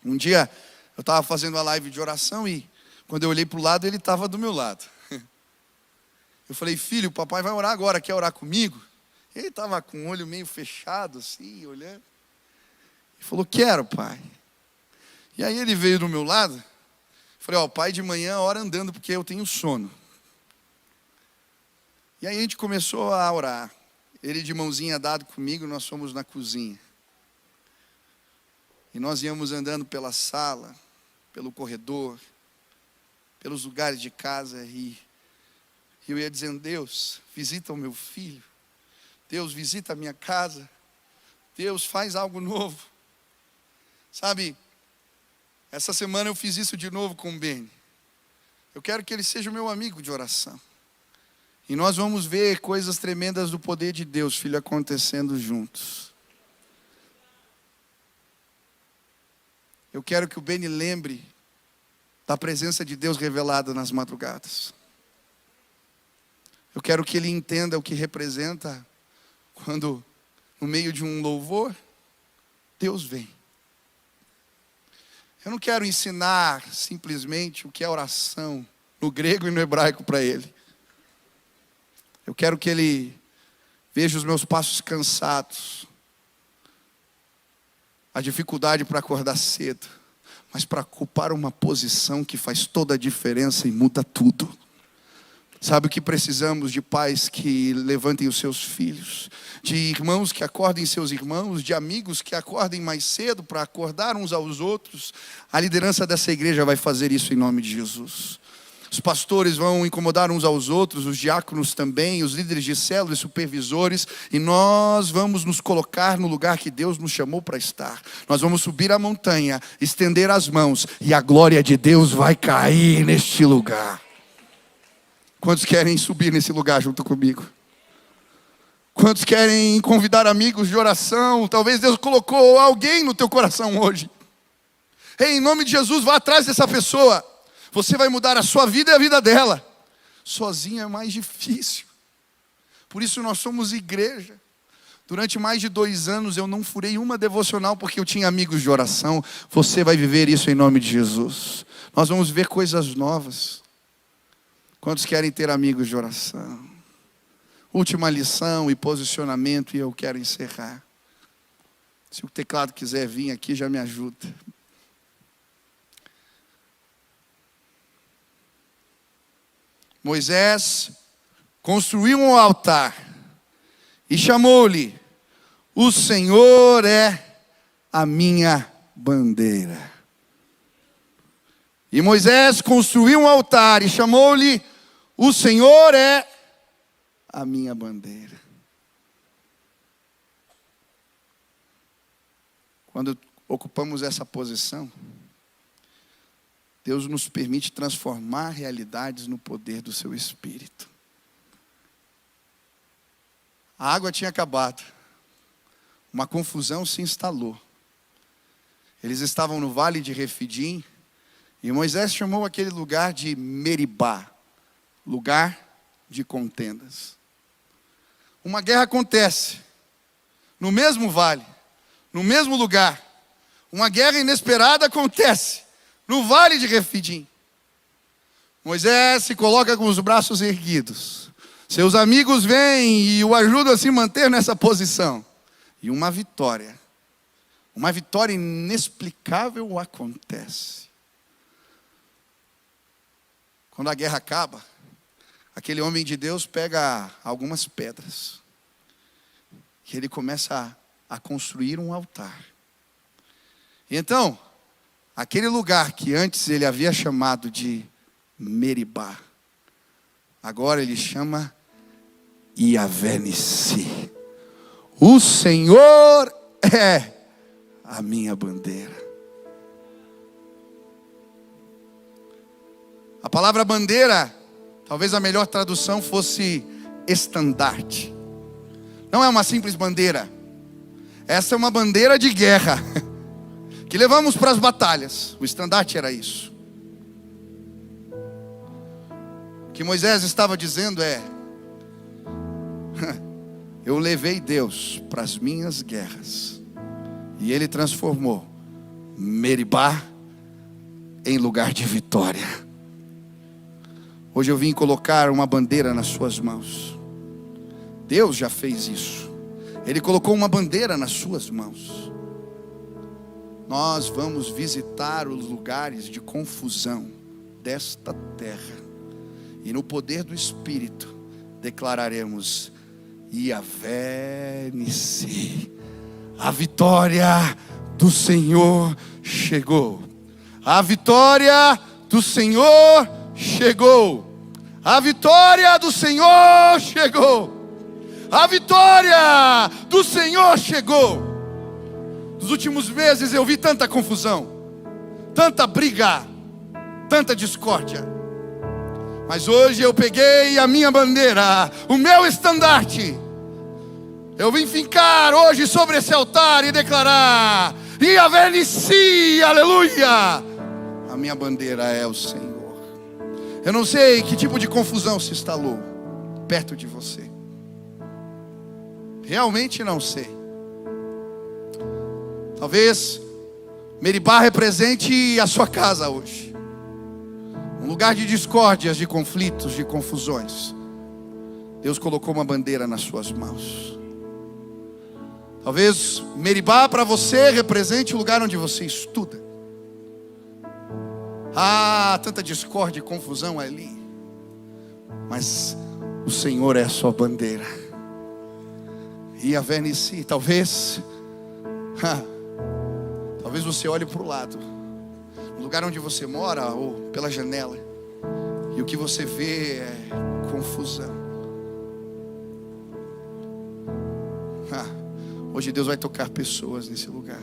Um dia, eu estava fazendo a live de oração e quando eu olhei para o lado, ele estava do meu lado. Eu falei, filho, o papai vai orar agora, quer orar comigo? Ele estava com o olho meio fechado assim, olhando. Ele falou, quero, pai. E aí ele veio do meu lado. Eu falei, ó, o pai de manhã ora andando porque eu tenho sono. E aí a gente começou a orar. Ele de mãozinha dado comigo, nós fomos na cozinha. E nós íamos andando pela sala, pelo corredor, pelos lugares de casa. E eu ia dizendo, Deus, visita o meu filho. Deus, visita a minha casa. Deus, faz algo novo. Sabe, essa semana eu fiz isso de novo com o Beni. Eu quero que ele seja o meu amigo de oração. E nós vamos ver coisas tremendas do poder de Deus, filho, acontecendo juntos. Eu quero que o Beni lembre da presença de Deus revelada nas madrugadas. Eu quero que ele entenda o que representa quando, no meio de um louvor, Deus vem. Eu não quero ensinar simplesmente o que é oração, no grego e no hebraico para ele. Eu quero que ele veja os meus passos cansados, a dificuldade para acordar cedo, mas para ocupar uma posição que faz toda a diferença e muda tudo. Sabe o que precisamos? De pais que levantem os seus filhos, de irmãos que acordem seus irmãos, de amigos que acordem mais cedo para acordar uns aos outros. A liderança dessa igreja vai fazer isso em nome de Jesus. Os pastores vão incomodar uns aos outros, os diáconos também, os líderes de célula e supervisores, e nós vamos nos colocar no lugar que Deus nos chamou para estar. Nós vamos subir a montanha, estender as mãos, e a glória de Deus vai cair neste lugar. Quantos querem subir nesse lugar junto comigo? Quantos querem convidar amigos de oração? Talvez Deus colocou alguém no teu coração hoje. Ei, em nome de Jesus, vá atrás dessa pessoa. Você vai mudar a sua vida e a vida dela. Sozinho é mais difícil. Por isso nós somos igreja. Durante mais de 2 anos eu não furei uma devocional porque eu tinha amigos de oração. Você vai viver isso em nome de Jesus. Nós vamos ver coisas novas. Quantos querem ter amigos de oração? Última lição e posicionamento, e eu quero encerrar. Se o teclado quiser vir aqui, já me ajuda. Moisés construiu um altar e chamou-lhe: o Senhor é a minha bandeira. E Moisés construiu um altar e chamou-lhe: o Senhor é a minha bandeira. Quando ocupamos essa posição, Deus nos permite transformar realidades no poder do seu Espírito. A água tinha acabado. Uma confusão se instalou. Eles estavam no vale de Refidim, e Moisés chamou aquele lugar de Meribá, lugar de contendas. Uma guerra acontece no mesmo vale, no mesmo lugar. Uma guerra inesperada acontece no vale de Refidim. Moisés se coloca com os braços erguidos. Seus amigos vêm e o ajudam a se manter nessa posição. E uma vitória inexplicável acontece. Quando a guerra acaba, aquele homem de Deus pega algumas pedras. E ele começa a construir um altar. E então, aquele lugar que antes ele havia chamado de Meribá, agora ele chama Yahvé Nissi. O Senhor é a minha bandeira. A palavra bandeira, talvez a melhor tradução fosse estandarte. Não é uma simples bandeira. Essa é uma bandeira de guerra que levamos para as batalhas. O estandarte era isso. O que Moisés estava dizendo é: eu levei Deus para as minhas guerras, e Ele transformou Meribá em lugar de vitória. Hoje eu vim colocar uma bandeira nas suas mãos. Deus já fez isso. Ele colocou uma bandeira nas suas mãos. Nós vamos visitar os lugares de confusão desta terra, e no poder do Espírito declararemos: Yahvé Nissi. A vitória do Senhor chegou. A vitória do Senhor chegou. A vitória do Senhor chegou. A vitória do Senhor chegou. Nos últimos meses eu vi tanta confusão, tanta briga, tanta discórdia. Mas hoje eu peguei a minha bandeira, o meu estandarte. Eu vim fincar hoje sobre esse altar e declarar: Yahvé Nissi, aleluia. A minha bandeira é o Senhor. Eu não sei que tipo de confusão se instalou perto de você. Realmente não sei. Talvez Meribá represente a sua casa hoje. Um lugar de discórdias, de conflitos, de confusões. Deus colocou uma bandeira nas suas mãos. Talvez Meribá para você represente o lugar onde você estuda. Tanta discórdia e confusão ali. Mas o Senhor é a sua bandeira. Yahvé Nissi. Talvez você olhe para o lado, no lugar onde você mora, ou pela janela, e o que você vê é confusão. Hoje Deus vai tocar pessoas nesse lugar.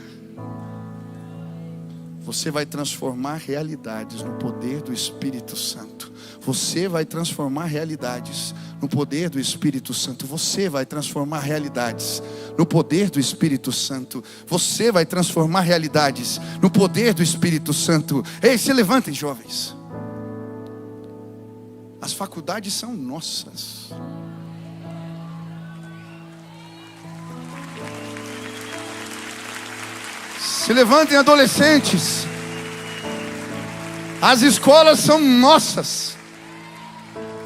Você vai transformar realidades no poder do Espírito Santo. Você vai transformar realidades no poder do Espírito Santo. Você vai transformar realidades no poder do Espírito Santo. Você vai transformar realidades no poder do Espírito Santo. Ei, se levantem, jovens. As faculdades são nossas. Se levantem, adolescentes. As escolas são nossas.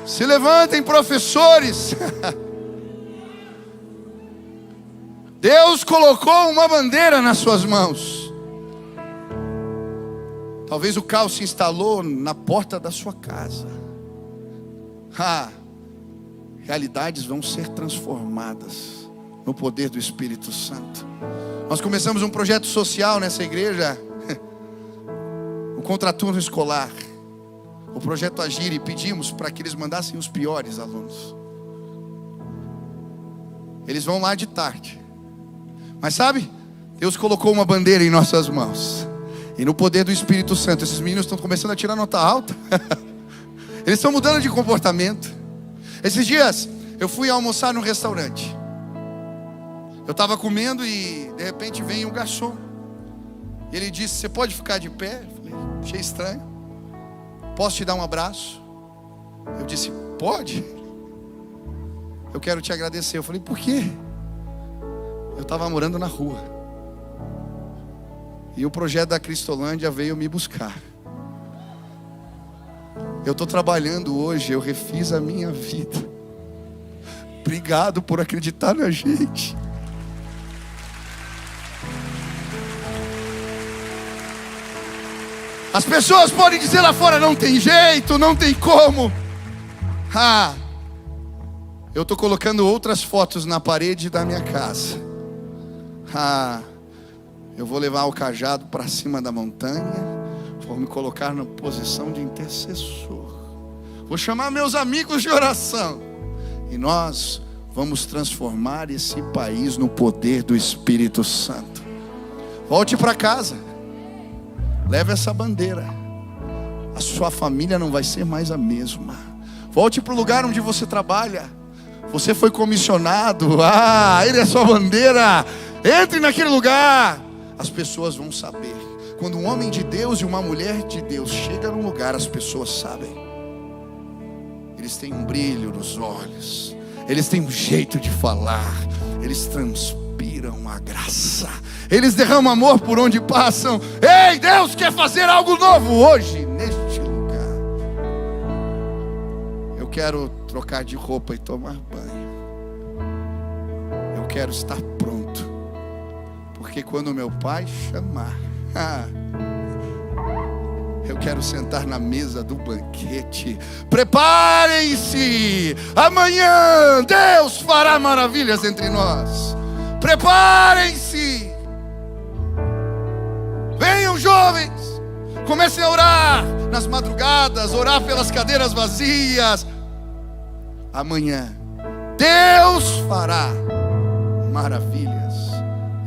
Se levantem, professores. Deus colocou uma bandeira nas suas mãos. Talvez o caos se instalou na porta da sua casa. Realidades vão ser transformadas no poder do Espírito Santo. Nós começamos um projeto social nessa igreja, o contraturno escolar, o projeto Agir, e pedimos para que eles mandassem os piores alunos. Eles vão lá de tarde. Mas sabe, Deus colocou uma bandeira em nossas mãos. E no poder do Espírito Santo, esses meninos estão começando a tirar nota alta. Eles estão mudando de comportamento. Esses dias, eu fui almoçar num restaurante. Eu estava comendo e de repente vem um garçom. Ele disse: você pode ficar de pé? Eu falei: achei estranho. Posso te dar um abraço? Eu disse: pode. Eu quero te agradecer. Eu falei: por quê? Eu estava morando na rua. E o projeto da Cristolândia veio me buscar. Eu estou trabalhando hoje, eu refiz a minha vida. Obrigado por acreditar na gente. As pessoas podem dizer lá fora: não tem jeito, não tem como. Eu estou colocando outras fotos na parede da minha casa. Eu vou levar o cajado para cima da montanha. Vou me colocar na posição de intercessor. Vou chamar meus amigos de oração. E nós vamos transformar esse país no poder do Espírito Santo. Volte para casa. Leve essa bandeira. A sua família não vai ser mais a mesma. Volte para o lugar onde você trabalha. Você foi comissionado. Ele é sua bandeira. Entre naquele lugar. As pessoas vão saber. Quando um homem de Deus e uma mulher de Deus chega num lugar, as pessoas sabem. Eles têm um brilho nos olhos. Eles têm um jeito de falar. Eles transpiram a graça. Eles derramam amor por onde passam. Ei, Deus quer fazer algo novo hoje, neste lugar. Eu quero trocar de roupa e tomar banho. Eu quero estar pronto. Porque quando meu pai chamar, eu quero sentar na mesa do banquete. Preparem-se. Amanhã Deus fará maravilhas entre nós. Preparem-se. Venham, jovens. Comecem a orar nas madrugadas. Orar pelas cadeiras vazias. Amanhã Deus fará maravilhas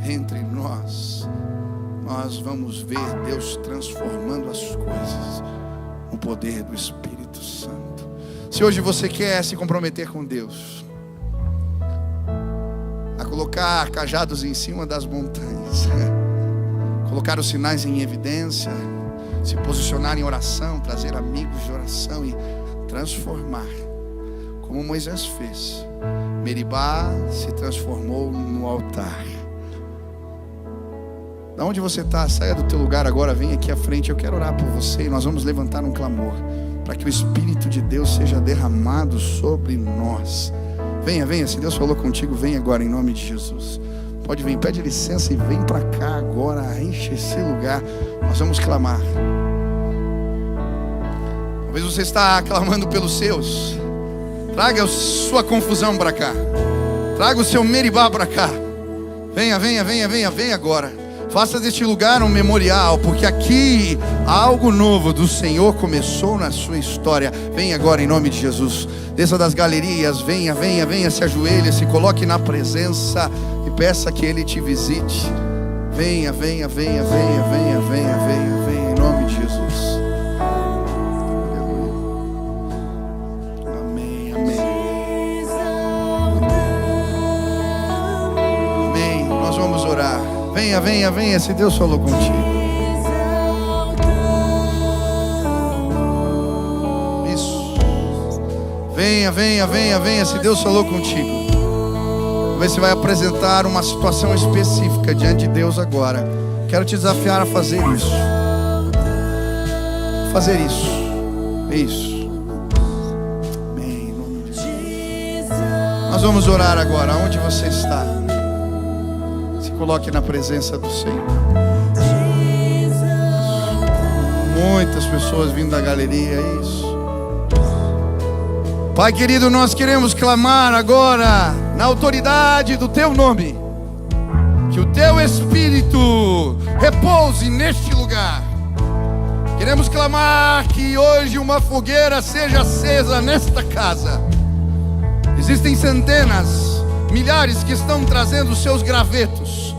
entre nós. Nós vamos ver Deus transformando as coisas no poder do Espírito Santo. Se hoje você quer se comprometer com Deus, a colocar cajados em cima das montanhas, colocar os sinais em evidência, se posicionar em oração, trazer amigos de oração e transformar, como Moisés fez. Meribá se transformou no altar. Da onde você está, saia do teu lugar agora, vem aqui à frente. Eu quero orar por você e nós vamos levantar um clamor para que o Espírito de Deus seja derramado sobre nós. Venha, venha, se Deus falou contigo, vem agora em nome de Jesus. Pode vir, pede licença e vem para cá agora, enche esse lugar. Nós vamos clamar. Talvez você está clamando pelos seus. Traga a sua confusão para cá. Traga o seu Meribá para cá. Venha, venha, venha, venha, venha agora. Faça deste lugar um memorial, porque aqui algo novo do Senhor começou na sua história. Venha agora em nome de Jesus. Desça das galerias, venha, venha, venha, se ajoelhe, se coloque na presença e peça que Ele te visite. Venha, venha, venha, venha, venha, venha, venha, venha, em nome de Jesus. Amém, amém. Amém, nós vamos orar. Venha, venha, venha, se Deus falou contigo. Isso. Venha, venha, venha, venha, se Deus falou contigo. Você vai apresentar uma situação específica diante de Deus agora. Quero te desafiar a fazer isso. Fazer isso. É isso. Amém. Em nome de Jesus. Nós vamos orar agora. Onde você está? Se coloque na presença do Senhor. Muitas pessoas vindo da galeria. É isso. Pai querido, nós queremos clamar agora na autoridade do Teu nome, que o Teu Espírito repouse neste lugar. Queremos clamar que hoje uma fogueira seja acesa nesta casa. Existem centenas, milhares que estão trazendo os seus gravetos.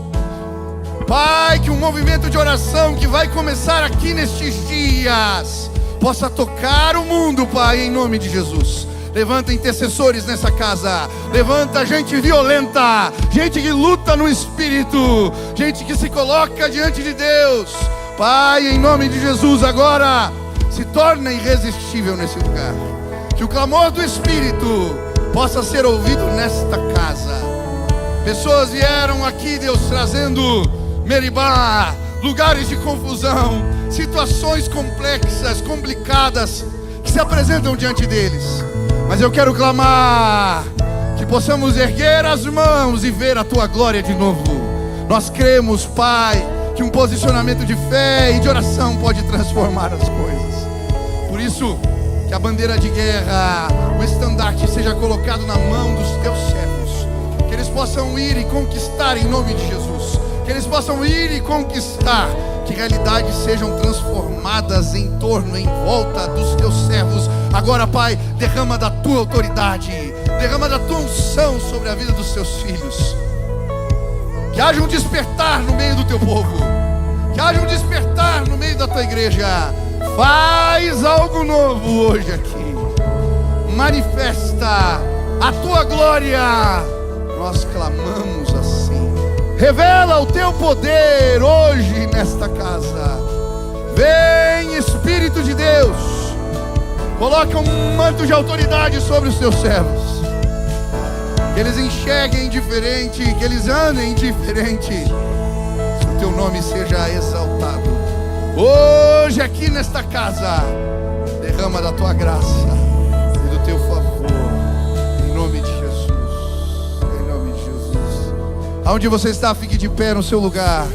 Pai, que um movimento de oração que vai começar aqui nestes dias possa tocar o mundo, Pai, em nome de Jesus. Levanta intercessores nessa casa. Levanta gente violenta, gente que luta no espírito, gente que se coloca diante de Deus. Pai, em nome de Jesus, agora se torna irresistível nesse lugar. Que o clamor do Espírito possa ser ouvido nesta casa. Pessoas vieram aqui, Deus, trazendo Meribá, lugares de confusão, situações complexas, complicadas, que se apresentam diante deles. Mas eu quero clamar que possamos erguer as mãos e ver a Tua glória de novo. Nós cremos, Pai, que um posicionamento de fé e de oração pode transformar as coisas. Por isso, que a bandeira de guerra, o estandarte seja colocado na mão dos Teus servos. Que eles possam ir e conquistar em nome de Jesus. Que eles possam ir e conquistar. Que realidades sejam transformadas em torno, em volta dos Teus servos. Agora, Pai, derrama da Tua autoridade, derrama da Tua unção sobre a vida dos Teus filhos. Que haja um despertar no meio do Teu povo. Que haja um despertar no meio da Tua igreja. Faz algo novo hoje aqui. Manifesta a Tua glória. Nós clamamos assim. Revela o Teu poder hoje nesta casa. Vem, Espírito de Deus. Coloca um manto de autoridade sobre os Teus servos. Que eles enxerguem diferente, que eles andem diferente. Que o Teu nome seja exaltado. Hoje aqui nesta casa, derrama da Tua graça e do Teu favor. Em nome de Jesus. Em nome de Jesus. Aonde você está, fique de pé no seu lugar.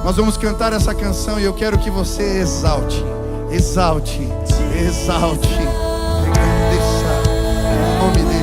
Nós vamos cantar essa canção e eu quero que você exalte. Exalte, exalte, engrandeça o nome dele.